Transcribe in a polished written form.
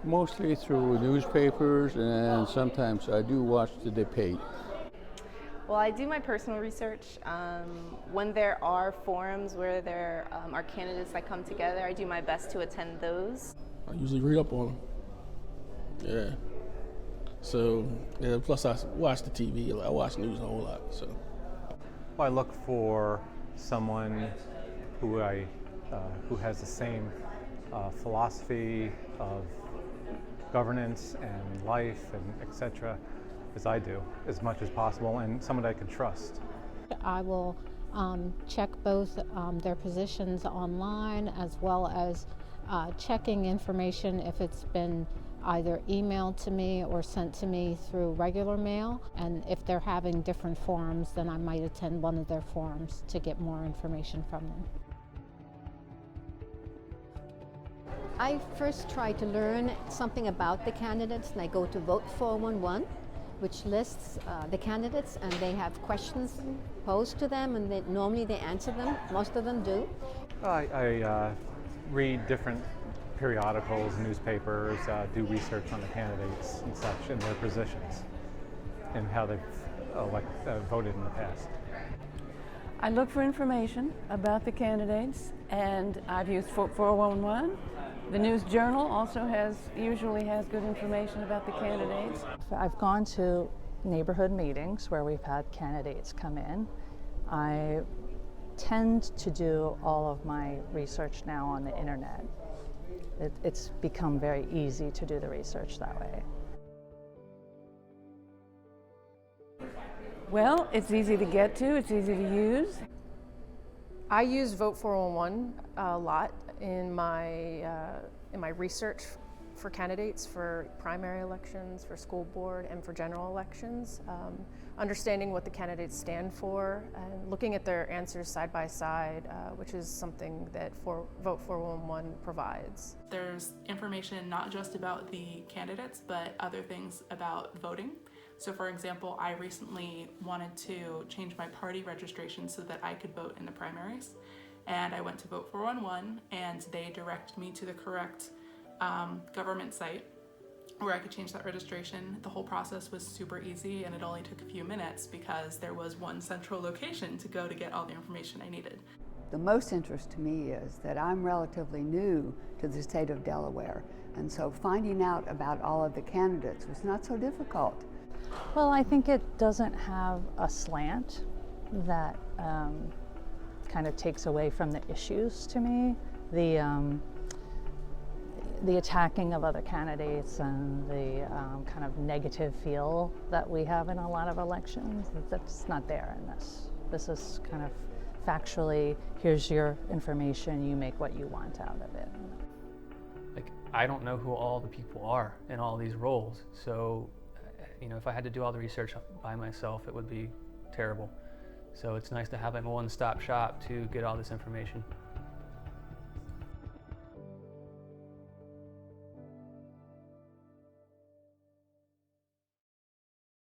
Mostly through newspapers, and sometimes I do watch the debate. Well, I do my personal research. When there are forums where there are candidates that come together, I do my best to attend those. I usually read up on them. Yeah. So, yeah, plus I watch the TV. I watch news a whole lot. So, Well, I look for someone who who has the same philosophy of governance and life and etc. as I do, as much as possible, and someone I can trust. I will check both their positions online as well as checking information if it's been either emailed to me or sent to me through regular mail. And if they're having different forums, then I might attend one of their forums to get more information from them. I first try to learn something about the candidates, and I go to VOTE411, which lists the candidates, and they have questions posed to them, and normally they answer them. Most of them do. I read different periodicals, newspapers, do research on the candidates and such, and their positions, and how they've voted in the past. I look for information about the candidates, and I've used VOTE411. The News Journal also usually has good information about the candidates. I've gone to neighborhood meetings where we've had candidates come in. I tend to do all of my research now on the internet. It's become very easy to do the research that way. Well, it's easy to get to, it's easy to use. I use VOTE411 a lot in my research for candidates for primary elections, for school board, and for general elections. Understanding what the candidates stand for and looking at their answers side by side, which is something that VOTE411 provides. There's information not just about the candidates, but other things about voting. So for example, I recently wanted to change my party registration so that I could vote in the primaries. And I went to VOTE411, and they directed me to the correct government site where I could change that registration. The whole process was super easy, and it only took a few minutes because there was one central location to go to get all the information I needed. The most interest to me is that I'm relatively new to the state of Delaware, and so finding out about all of the candidates was not so difficult. Well, I think it doesn't have a slant that kind of takes away from the issues to me. The attacking of other candidates and the kind of negative feel that we have in a lot of elections, that's not there in this. This is kind of factually, here's your information, you make what you want out of it. Like, I don't know who all the people are in all these roles, so if I had to do all the research by myself, it would be terrible. So it's nice to have a one-stop shop to get all this information.